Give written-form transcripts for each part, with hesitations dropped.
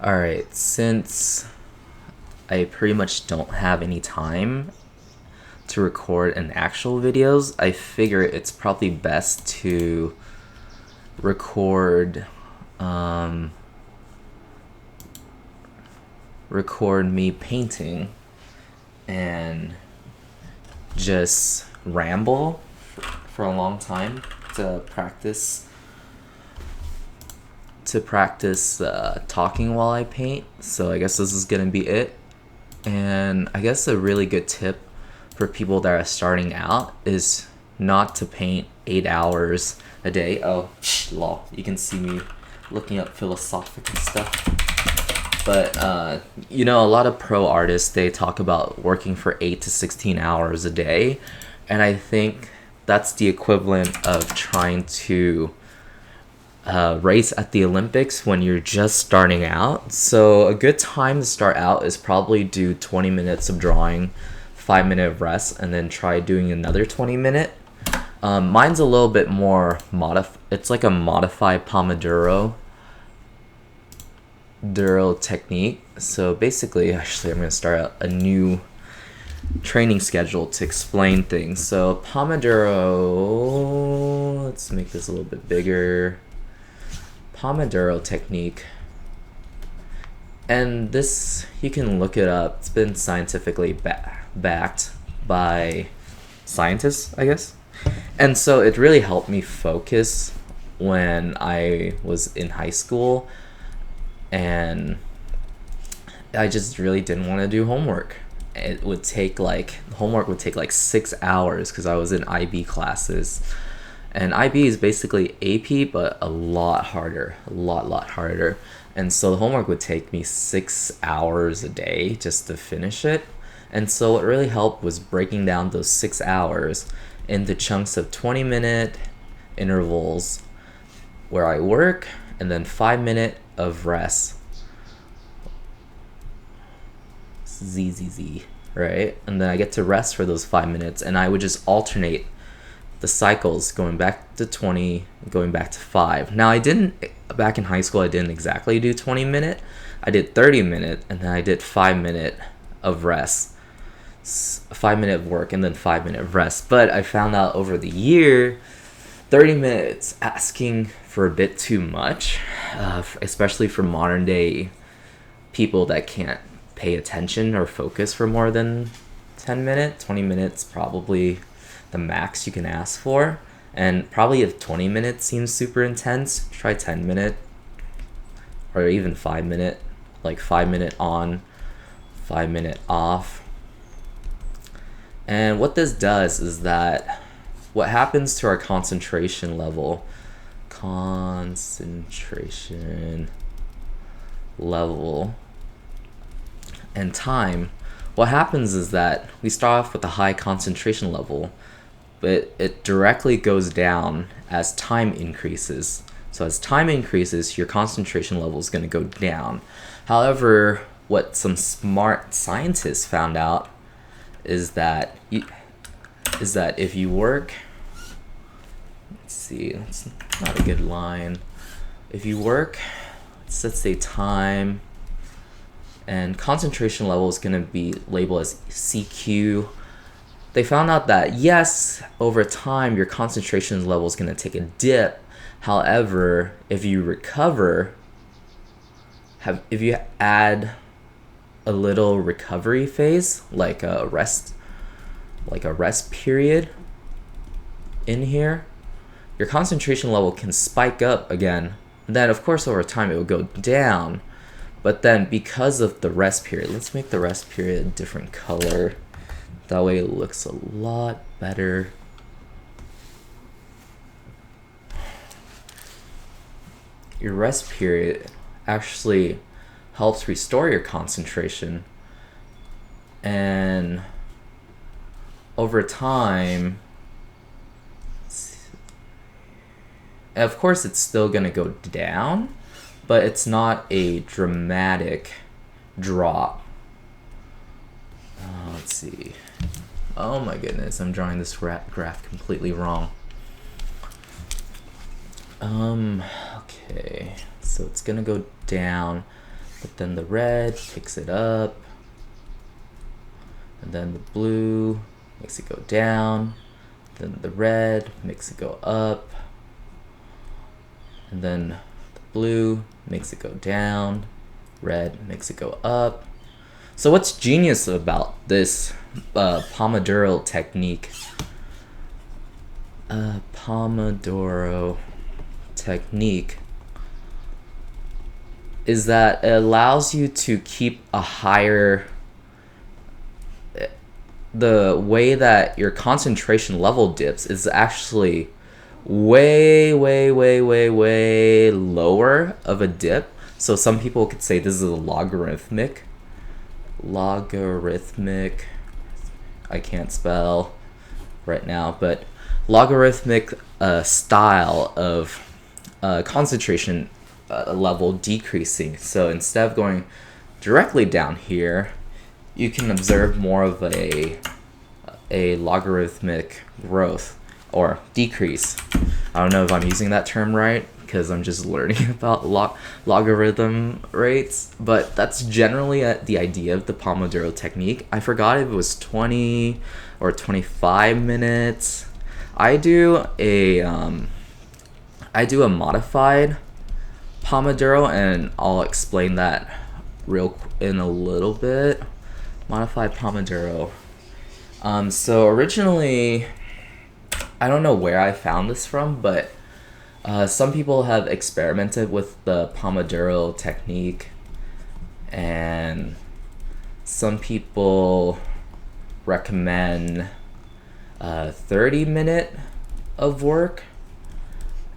Alright, since I pretty much don't have any time to record an actual videos, I figure it's probably best to record um, record me painting and just ramble for a long time to practice talking while I paint. So I guess this is gonna be it. And I guess a really good tip for people that are starting out is not to paint 8 hours a day. Oh, lol. You can see me looking up philosophical stuff. But, a lot of pro artists, they talk about working for 8 to 16 hours a day. And I think that's the equivalent of trying to race at the Olympics when you're just starting out. So a good time to start out is probably do 20 minutes of drawing, 5 minute of rest, and then try doing another 20 minute. Mine's a little bit more it's like a modified Pomodoro technique. So basically, actually, I'm going to start a new training schedule to explain things. So Pomodoro, let's make this a little bit bigger. Pomodoro technique, and this, you can look it up. It's been scientifically backed by scientists, I guess. And so it really helped me focus when I was in high school, and I just really didn't want to do homework. Homework would take like 6 hours because I was in IB classes. And IB is basically AP, but a lot harder, a lot harder. And so the homework would take me 6 hours a day just to finish it. And so what really helped was breaking down those 6 hours into chunks of 20-minute intervals where I work, and then 5 minute of rest. ZZZ, right? And then I get to rest for those 5 minutes, and I would just alternate the cycles, going back to 20, going back to 5. Now, back in high school, I didn't exactly do 20-minute. I did 30-minute, and then I did 5 minute of rest. 5 minute of work, and then 5 minute of rest. But I found out over the year, 30 minutes asking for a bit too much, especially for modern day people that can't pay attention or focus for more than 10 minutes. 20 minutes probably the max you can ask for. And probably if 20 minutes seems super intense, try 10-minute or even 5-minute, like 5-minute on, 5-minute off. And what this does is that what happens to our concentration level and time, what happens is that we start off with a high concentration level, but it directly goes down as time increases. So as time increases, your concentration level is going to go down. However, what some smart scientists found out is that if you work, let's see, it's not a good line. If you work, let's say time, and concentration level is going to be labeled as CQ. They found out that yes, over time your concentration level is going to take a dip. However, if you recover, if you add a little recovery phase, like a rest period in here, your concentration level can spike up again. And then of course over time it will go down. But then because of the rest period, let's make the rest period a different color. That way it looks a lot better. Your rest period actually helps restore your concentration. And over time, of course it's still going to go down, but it's not a dramatic drop. Let's see. Oh my goodness, I'm drawing this graph completely wrong. Okay, so it's gonna go down, but then the red picks it up, and then the blue makes it go down, then the red makes it go up, and then the blue makes it go down, red makes it go up. So what's genius about this Pomodoro technique? Pomodoro technique is that it allows you to keep a higher, the way that your concentration level dips is actually way lower of a dip. So some people could say this is a logarithmic, I can't spell right now, but logarithmic style of concentration level decreasing. So instead of going directly down here, you can observe more of a logarithmic growth or decrease. I don't know if I'm using that term right because I'm just learning about logarithm rates, but that's generally the idea of the Pomodoro technique. I forgot if it was 20 or 25 minutes. I do a modified Pomodoro, and I'll explain that in a little bit. Modified Pomodoro. So originally, I don't know where I found this from, but some people have experimented with the Pomodoro technique, and some people recommend 30-minute of work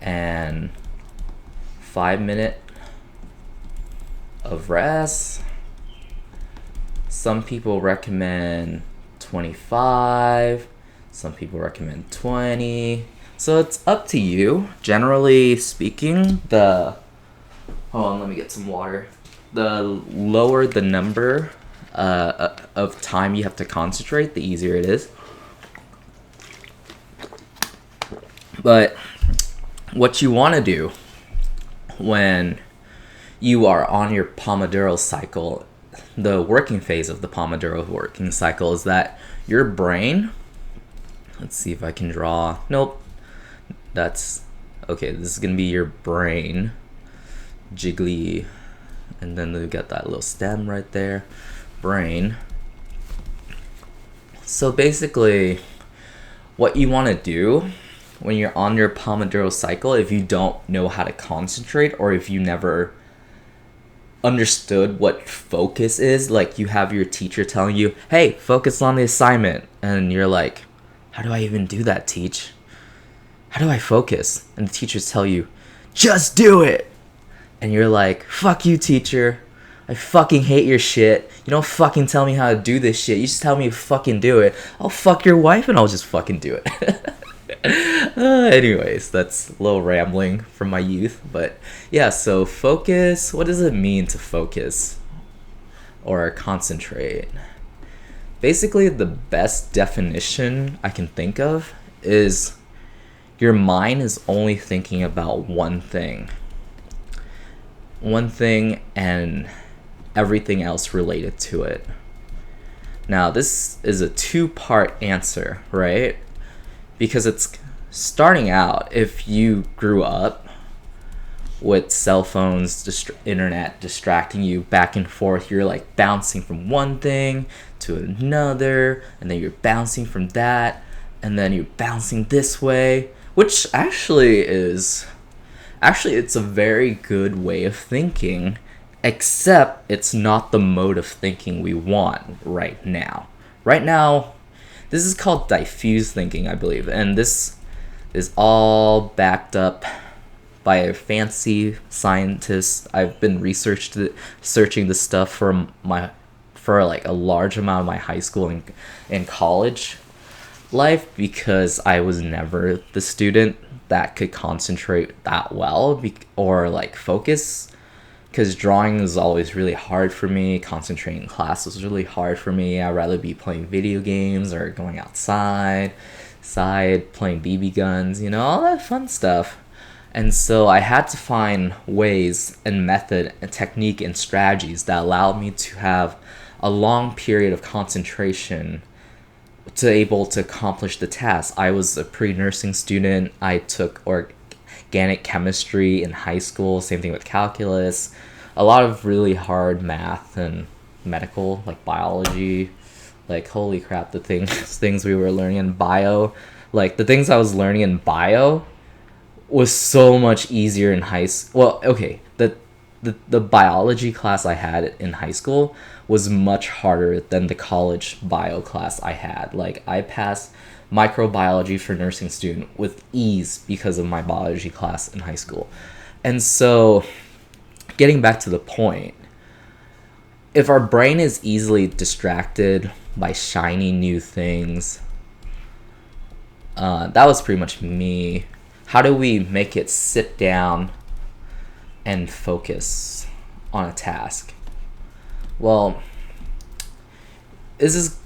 and 5-minute of rest. Some people recommend 25. Some people recommend 20. So it's up to you. Generally speaking, hold on, let me get some water. The lower the number of time you have to concentrate, the easier it is. But what you want to do when you are on your Pomodoro cycle, the working phase of the Pomodoro working cycle, is that your brain, let's see if I can draw. Nope. That's okay. This is gonna be your brain, jiggly, and then we got that little stem right there, brain. So basically, what you want to do when you're on your Pomodoro cycle, if you don't know how to concentrate, or if you never understood what focus is, like you have your teacher telling you, hey, focus on the assignment, and you're like, how do I even do that, teach? How do I focus? And the teachers tell you, just do it. And you're like, fuck you, teacher. I fucking hate your shit. You don't fucking tell me how to do this shit. You just tell me to fucking do it. I'll fuck your wife and I'll just fucking do it. Anyways, that's a little rambling from my youth. But yeah, so focus. What does it mean to focus or concentrate? Basically, the best definition I can think of is your mind is only thinking about one thing and everything else related to it. Now, this is a two-part answer, right? Because it's starting out, if you grew up with cell phones, internet distracting you back and forth, you're like bouncing from one thing to another, and then you're bouncing from that, and then you're bouncing this way, which it's a very good way of thinking, except it's not the mode of thinking we want right now. Right now, this is called diffuse thinking, I believe, and this is all backed up by a fancy scientist. I've been searching this stuff for like a large amount of my high school and college life, because I was never the student that could concentrate that well or like focus, because drawing is always really hard for me. Concentrating in class was really hard for me. I'd rather be playing video games or going outside playing BB guns, all that fun stuff. And so I had to find ways and method and technique and strategies that allowed me to have a long period of concentration to able to accomplish the task. I was a pre-nursing student. I took organic chemistry in high school, same thing with calculus, a lot of really hard math and medical, like biology. Like holy crap, the things things we were learning in bio, like the things I was learning in bio was so much easier in high school. Well, okay, the biology class I had in high school was much harder than the college bio class I had. Like I passed microbiology for nursing student with ease because of my biology class in high school. And so, getting back to the point, if our brain is easily distracted by shiny new things, that was pretty much me. How do we make it sit down and focus on a task? Well, this is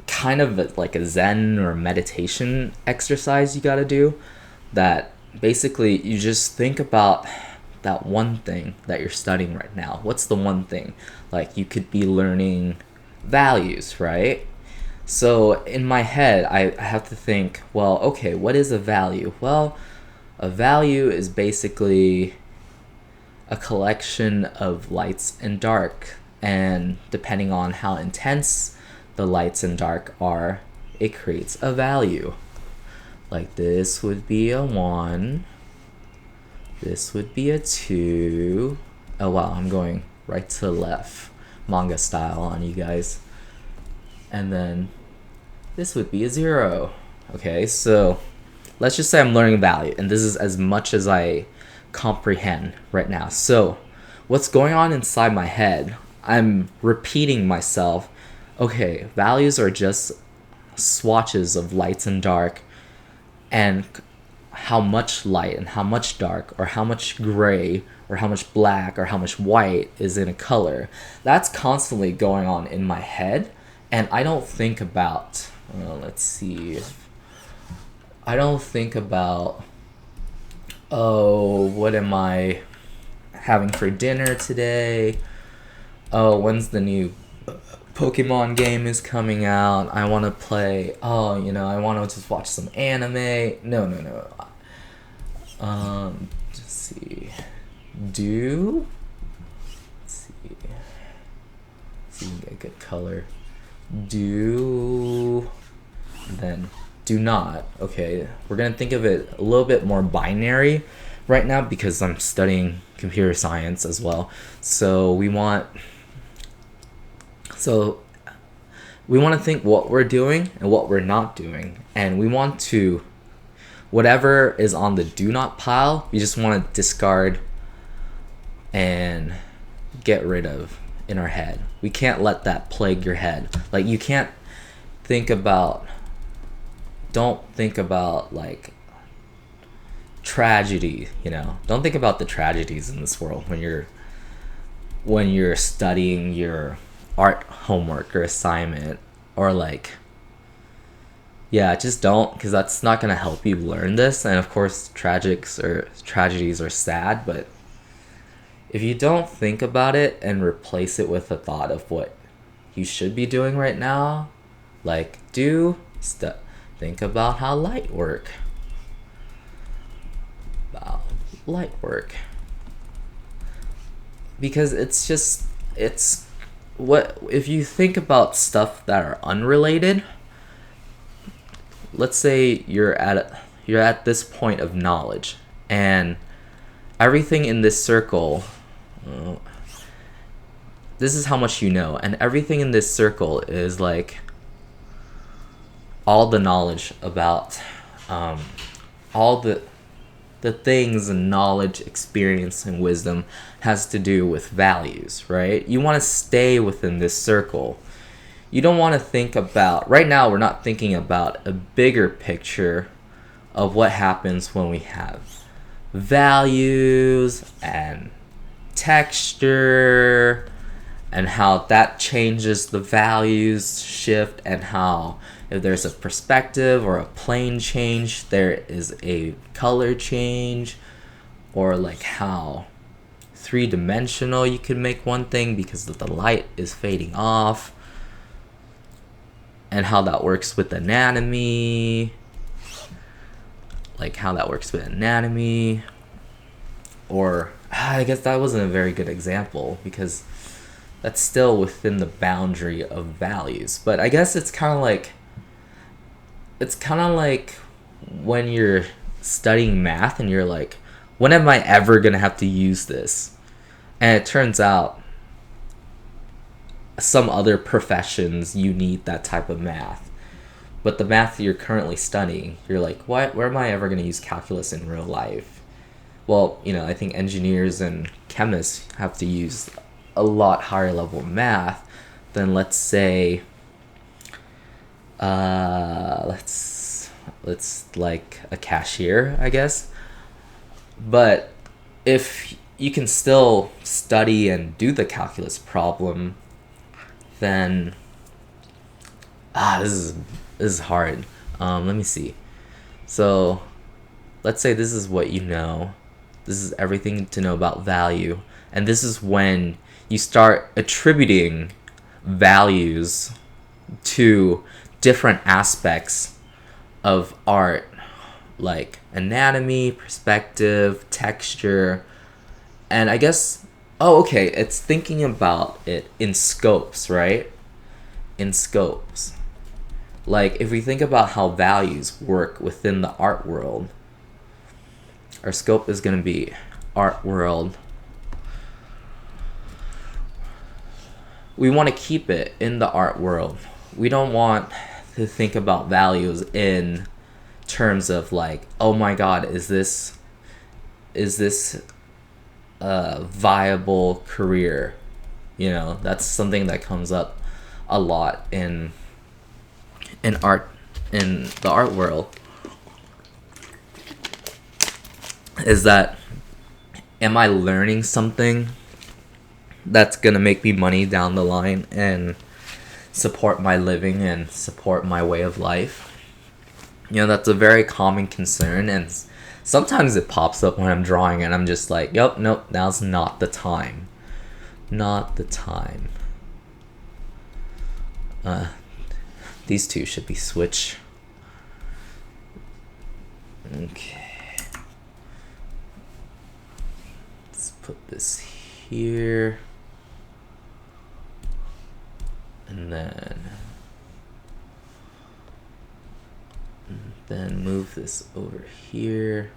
kind of like a Zen or meditation exercise you gotta do, that basically you just think about that one thing that you're studying right now. What's the one thing? Like you could be learning values, right? So in my head, I have to think, well, okay, what is a value? Well, a value is basically a collection of lights and dark, and depending on how intense the lights and dark are, it creates a value. Like this would be a 1, this would be a 2. Oh wow, I'm going right to left, manga style on you guys. And then this would be a 0. Okay, so let's just say I'm learning value, and this is as much as I comprehend right now. So what's going on inside my head? I'm repeating myself. Okay, values are just swatches of lights and dark, and how much light and how much dark, or how much gray or how much black or how much white is in a color. That's constantly going on in my head, and I don't think about, let's see, I don't think about, oh, what am I having for dinner today? Oh, when's the new Pokemon game is coming out? I want to play. Oh, I want to just watch some anime. No. Let's see. Let's see if we can get a good color. Then do not. Okay, we're gonna think of it a little bit more binary right now because I'm studying computer science as well. So we want to think what we're doing and what we're not doing, and we want to, whatever is on the do not pile, we just want to discard and get rid of in our head. We can't let that plague your head. Like you can't don't think about like tragedy, don't think about the tragedies in this world when you're studying your art homework or assignment, or like, yeah, just don't, because that's not going to help you learn this. And of course tragedies are sad, but if you don't think about it and replace it with a thought of what you should be doing right now, like think about how light work. Because it's what if you think about stuff that are unrelated. Let's say you're at this point of knowledge, and everything in this circle, this is how much you know, and everything in this circle is like all the knowledge about all the things and knowledge, experience, and wisdom has to do with values, right? You want to stay within this circle. You don't want to think about, right now we're not thinking about a bigger picture of what happens when we have values and texture, and how that changes the values shift, and how if there's a perspective or a plane change, there is a color change. or like how three-dimensional you could make one thing because the light is fading off, and how that works with anatomy, or I guess that wasn't a very good example because that's still within the boundary of values. But I guess it's kind of like when you're studying math and you're like, when am I ever gonna have to use this? And it turns out some other professions you need that type of math. But the math you're currently studying, you're like, what? Where am I ever going to use calculus in real life? Well, I think engineers and chemists have to use a lot higher level math than, let's say, let's like a cashier, I guess. But if you can still study and do the calculus problem, then this is hard. Let me see. So let's say this is what you know. This is everything to know about value. And this is when you start attributing values to different aspects of art, like anatomy, perspective, texture, and I guess, it's thinking about it in scopes, right? In scopes. Like, if we think about how values work within the art world, our scope is going to be art world. We want to keep it in the art world. We don't want to think about values in terms of like, oh my god, is this a viable career? That's something that comes up a lot in the art world, is that, am I learning something that's gonna make me money down the line and support my living and support my way of life? That's a very common concern, and sometimes it pops up when I'm drawing and I'm just like, nope, now's not the time. Not the time. These two should be switched. Okay. Let's put this here. And then move this over here.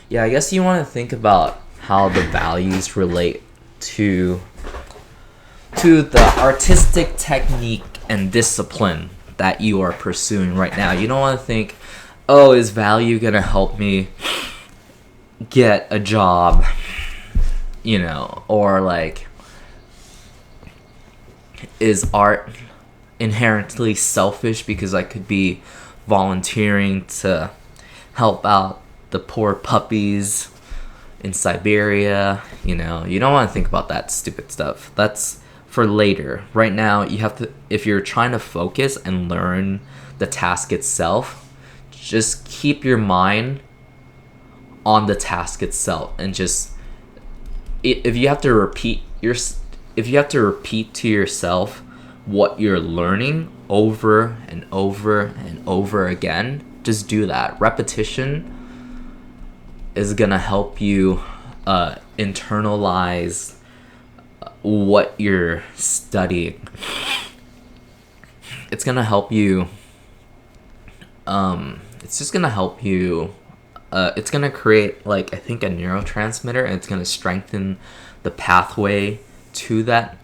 Yeah, I guess you want to think about how the values relate to the artistic technique and discipline that you are pursuing right now. You don't want to think, oh, is value gonna help me get a job, or like, is art inherently selfish because I could be volunteering to help out the poor puppies in Siberia? You don't want to think about that stupid stuff. That's for later. Right now, you have to, if you're trying to focus and learn the task itself, just keep your mind on the task itself, and just, if you have to repeat to yourself what you're learning over and over and over again, just do that. Repetition is gonna help you internalize what you're studying. It's gonna help you. It's just gonna help you. It's gonna create, like, I think, a neurotransmitter, and it's gonna strengthen the pathway to that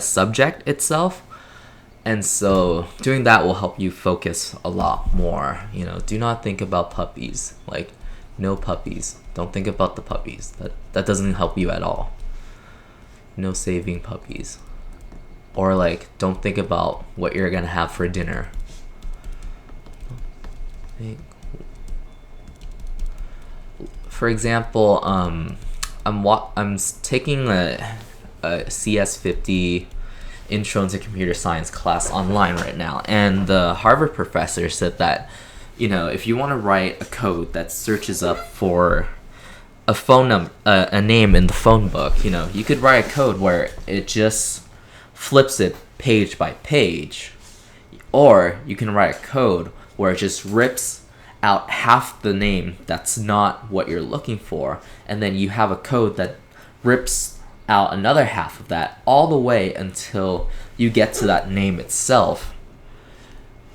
subject itself. And so doing that will help you focus a lot more. Do not think about puppies. Like, no puppies. Don't think about the puppies. That doesn't help you at all. No saving puppies. Or like, don't think about what you're gonna have for dinner. For example, I'm taking a CS50 Intro into Computer Science class online right now, and the Harvard professor said that if you want to write a code that searches up for a phone a name in the phone book, you could write a code where it just flips it page by page, or you can write a code where it just rips out half the name that's not what you're looking for, and then you have a code that rips out another half of that all the way until you get to that name itself.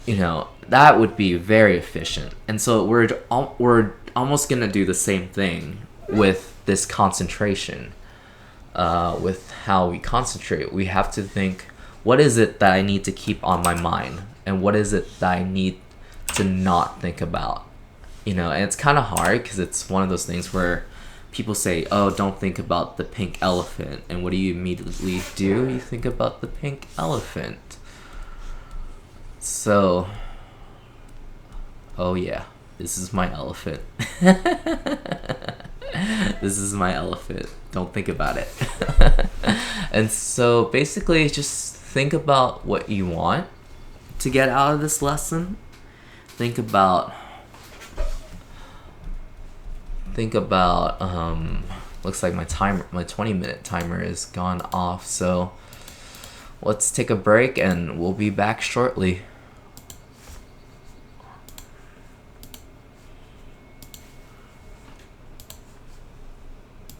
That would be very efficient. And so we're almost gonna do the same thing with this concentration. With how we concentrate, we have to think, what is it that I need to keep on my mind, and what is it that I need to not think about? And it's kind of hard because it's one of those things where people say, oh, don't think about the pink elephant, and what do you immediately do? You think about the pink elephant. So, oh yeah, this is my elephant. This is my elephant. Don't think about it. And so basically just think about what you want to get out of this lesson. Think about looks like my 20-minute timer is gone off, so let's take a break and we'll be back shortly.